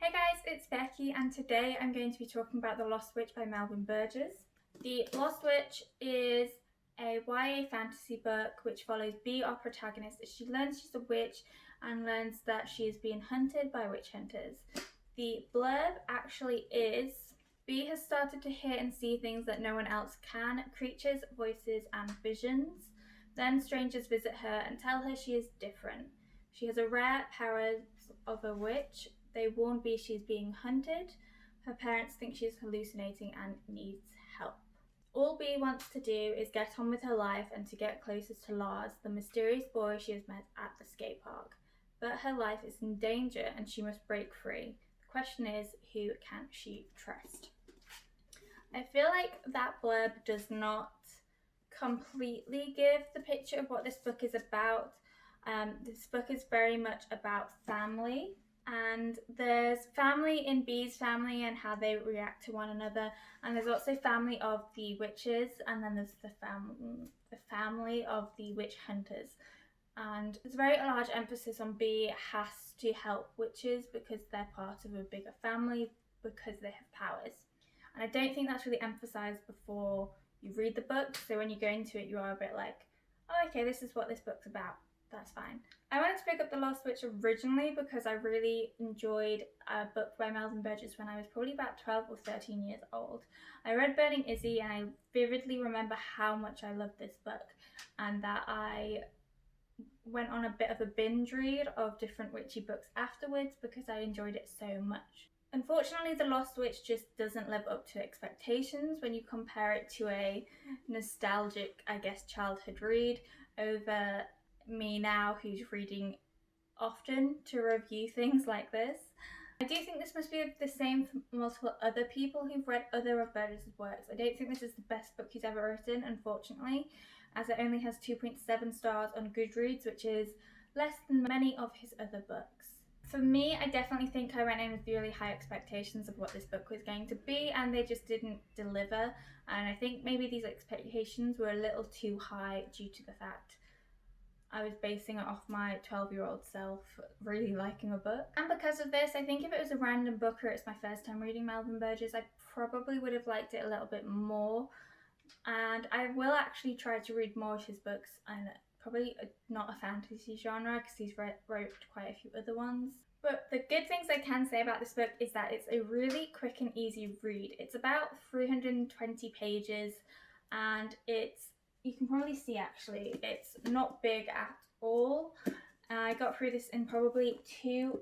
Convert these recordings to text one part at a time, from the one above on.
Hey guys, it's Becky and today I'm going to be talking about The Lost Witch by Melvin Burgess. The Lost Witch is a YA fantasy book which follows Bee, our protagonist, as she learns she's a witch and learns that she is being hunted by witch hunters. The blurb actually is, Bee has started to hear and see things that no one else can, creatures, voices and visions. Then strangers visit her and tell her she is different. She has a rare powers of a witch. They warn Bee she's being hunted. Her parents think she's hallucinating and needs help. All Bee wants to do is get on with her life and to get closer to Lars, the mysterious boy she has met at the skate park. But her life is in danger and she must break free. The question is, who can she trust? I feel like that blurb does not completely give the picture of what this book is about. This book is very much about family, and there's family in Bee's family and how they react to one another, and there's also family of the witches, and then there's the family of the witch hunters. And there's a very large emphasis on Bee has to help witches because they're part of a bigger family because they have powers. And I don't think that's really emphasized before you read the book, so when you go into it you are a bit like, oh okay, this is what this book's about. That's fine. I wanted to pick up The Lost Witch originally because I really enjoyed a book by Melvin Burgess when I was probably about 12 or 13 years old. I read Burning Izzy and I vividly remember how much I loved this book, and that I went on a bit of a binge read of different witchy books afterwards because I enjoyed it so much. Unfortunately, The Lost Witch just doesn't live up to expectations when you compare it to a nostalgic, I guess, childhood read over me now who's reading often to review things like this. I do think this must be the same for multiple other people who've read other of Burgess's works. I don't think this is the best book he's ever written, unfortunately, as it only has 2.7 stars on Goodreads, which is less than many of his other books. For me, I definitely think I went in with really high expectations of what this book was going to be, and they just didn't deliver. And I think maybe these expectations were a little too high due to the fact I was basing it off my 12-year-old self really liking a book. And because of this, I think if it was a random book or it's my first time reading Melvin Burgess, I probably would have liked it a little bit more. And I will actually try to read more of his books, and probably not a fantasy genre because he's wrote quite a few other ones. But the good things I can say about this book is that it's a really quick and easy read. It's about 320 pages and you can probably see actually, it's not big at all. I got through this in probably 2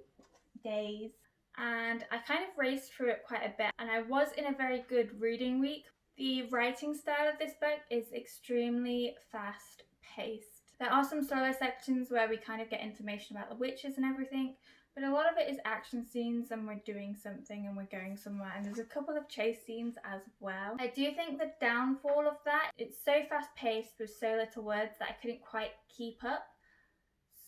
days and I kind of raced through it quite a bit, and I was in a very good reading week. The writing style of this book is extremely fast paced. There are some slower sections where we kind of get information about the witches and everything, but a lot of it is action scenes and we're doing something and we're going somewhere, and there's a couple of chase scenes as well. I do think the downfall of that, it's so fast paced with so little words that I couldn't quite keep up.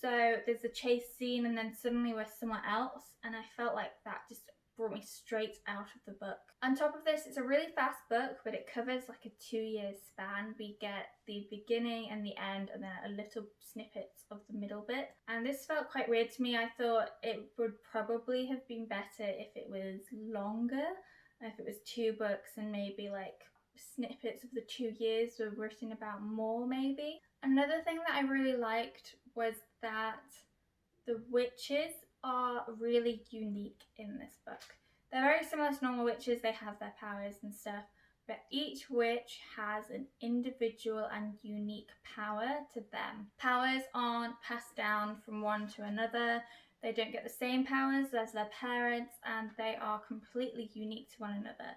So there's a chase scene and then suddenly we're somewhere else, and I felt like that just brought me straight out of the book. On top of this, it's a really fast book, but it covers like a 2-year span. We get the beginning and the end and then a little snippets of the middle bit. And this felt quite weird to me. I thought it would probably have been better if it was longer, if it was 2 books and maybe like snippets of the 2 years were written about more maybe. Another thing that I really liked was that the witches are really unique in this book. They're very similar to normal witches, they have their powers and stuff, but each witch has an individual and unique power to them. Powers aren't passed down from one to another, they don't get the same powers as their parents, and they are completely unique to one another.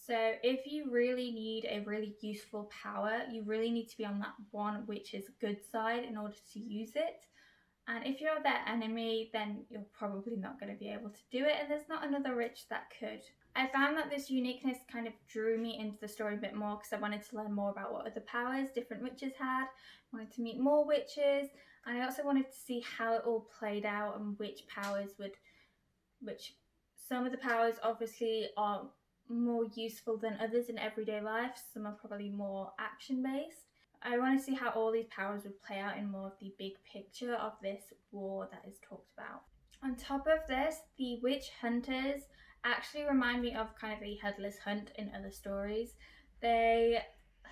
So if you really need a really useful power, you really need to be on that one witch's good side in order to use it. And if you're their enemy, then you're probably not going to be able to do it, and there's not another witch that could. I found that this uniqueness kind of drew me into the story a bit more because I wanted to learn more about what other powers different witches had, I wanted to meet more witches, and I also wanted to see how it all played out and which some of the powers obviously are more useful than others in everyday life, some are probably more action based. I want to see how all these powers would play out in more of the big picture of this war that is talked about. On top of this, the witch hunters actually remind me of kind of the headless hunt in other stories. They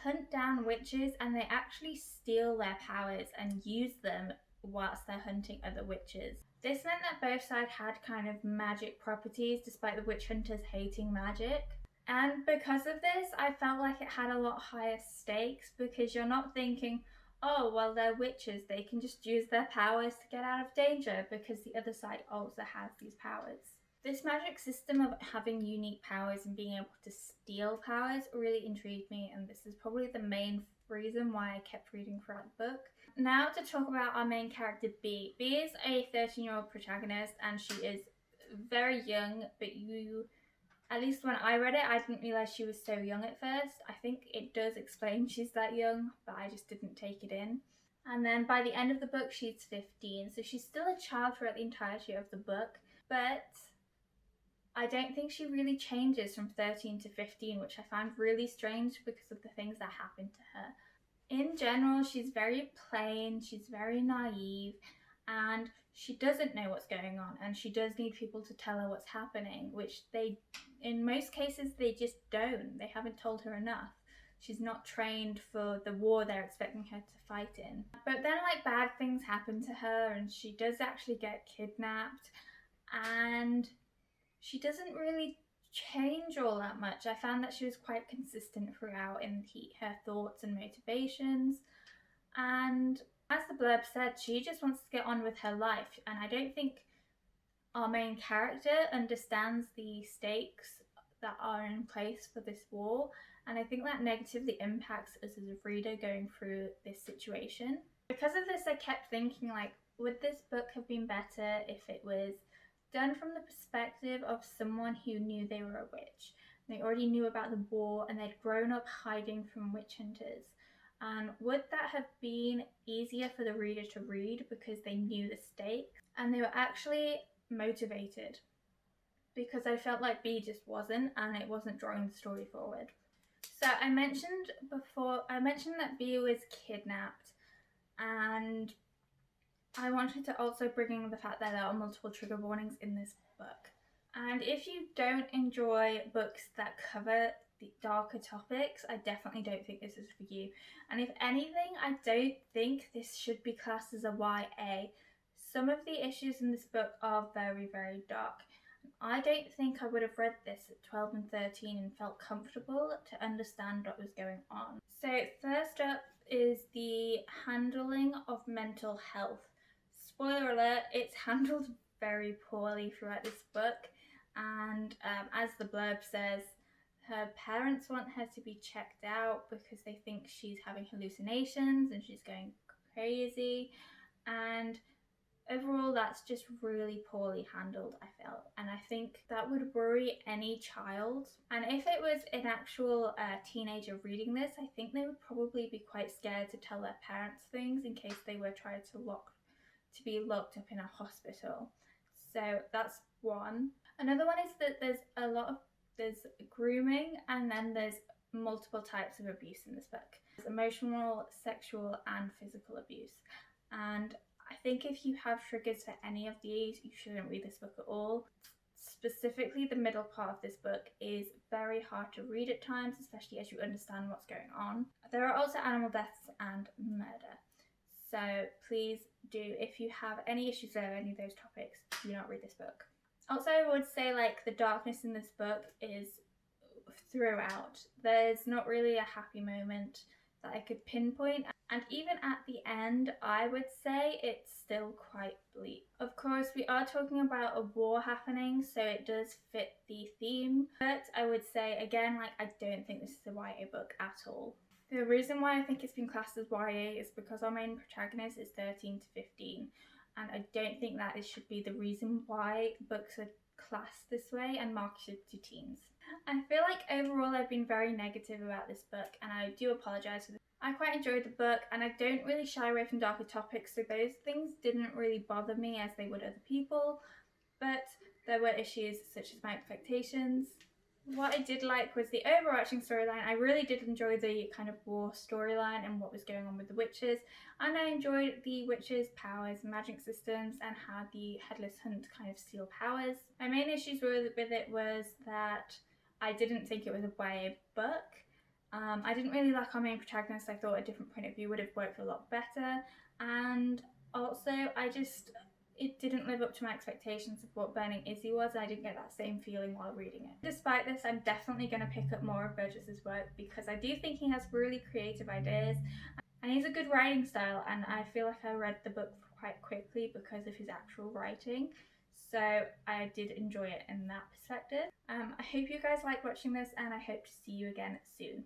hunt down witches and they actually steal their powers and use them whilst they're hunting other witches. This meant that both sides had kind of magic properties despite the witch hunters hating magic. And because of this, I felt like it had a lot higher stakes because you're not thinking, oh, well, they're witches, they can just use their powers to get out of danger because the other side also has these powers. This magic system of having unique powers and being able to steal powers really intrigued me, and this is probably the main reason why I kept reading throughout the book. Now to talk about our main character, B. B is a 13-year-old protagonist, and she is very young, but at least when I read it, I didn't realise she was so young at first. I think it does explain she's that young, but I just didn't take it in. And then by the end of the book, she's 15, so she's still a child throughout the entirety of the book, but I don't think she really changes from 13 to 15, which I found really strange because of the things that happened to her. In general, she's very plain, she's very naive, and she doesn't know what's going on, and she does need people to tell her what's happening, which in most cases, they just don't. They haven't told her enough. She's not trained for the war they're expecting her to fight in. But then, like, bad things happen to her, and she does actually get kidnapped, and she doesn't really change all that much. I found that she was quite consistent throughout in her thoughts and motivations, and as the blurb said, she just wants to get on with her life, and I don't think our main character understands the stakes that are in place for this war, and I think that negatively impacts us as a reader going through this situation. Because of this, I kept thinking, like, would this book have been better if it was done from the perspective of someone who knew they were a witch? They already knew about the war and they'd grown up hiding from witch hunters. And would that have been easier for the reader to read because they knew the stakes and they were actually motivated? Because I felt like B just wasn't, and it wasn't drawing the story forward. So I mentioned that B was kidnapped, and I wanted to also bring in the fact that there are multiple trigger warnings in this book. And if you don't enjoy books that cover the darker topics, I definitely don't think this is for you. And if anything, I don't think this should be classed as a YA. Some of the issues in this book are very, very dark. I don't think I would have read this at 12 and 13 and felt comfortable to understand what was going on. So first up is the handling of mental health. Spoiler alert, it's handled very poorly throughout this book, and as the blurb says, her parents want her to be checked out because they think she's having hallucinations and she's going crazy, and overall that's just really poorly handled, I felt, and I think that would worry any child. And if it was an actual teenager reading this, I think they would probably be quite scared to tell their parents things in case they were tried to be locked up in a hospital. So that's one. Another one is that there's grooming, and then there's multiple types of abuse in this book. There's emotional, sexual, and physical abuse. And I think if you have triggers for any of these, you shouldn't read this book at all. Specifically, the middle part of this book is very hard to read at times, especially as you understand what's going on. There are also animal deaths and murder. So please do, if you have any issues with any of those topics, do not read this book. Also, I would say, like, the darkness in this book is throughout. There's not really a happy moment that I could pinpoint, and even at the end, I would say it's still quite bleak. Of course, we are talking about a war happening, so it does fit the theme, but I would say, again, like, I don't think this is a YA book at all. The reason why I think it's been classed as YA is because our main protagonist is 13 to 15, and I don't think that it should be the reason why books are classed this way and marketed to teens. I feel like overall I've been very negative about this book, and I do apologise for this. I quite enjoyed the book, and I don't really shy away from darker topics, so those things didn't really bother me as they would other people, but there were issues such as my expectations, What I did like was the overarching storyline. I really did enjoy the kind of war storyline and what was going on with the witches, and I enjoyed the witches' powers, magic systems, and how the Headless Hunt kind of steal powers. My main issues with it was that I didn't think it was a YA book. I didn't really like our main protagonist. I thought a different point of view would have worked a lot better, and also it didn't live up to my expectations of what Burning Izzy was. I didn't get that same feeling while reading it. Despite this, I'm definitely going to pick up more of Burgess's work because I do think he has really creative ideas and he's a good writing style, and I feel like I read the book quite quickly because of his actual writing. So I did enjoy it in that perspective. I hope you guys like watching this, and I hope to see you again soon.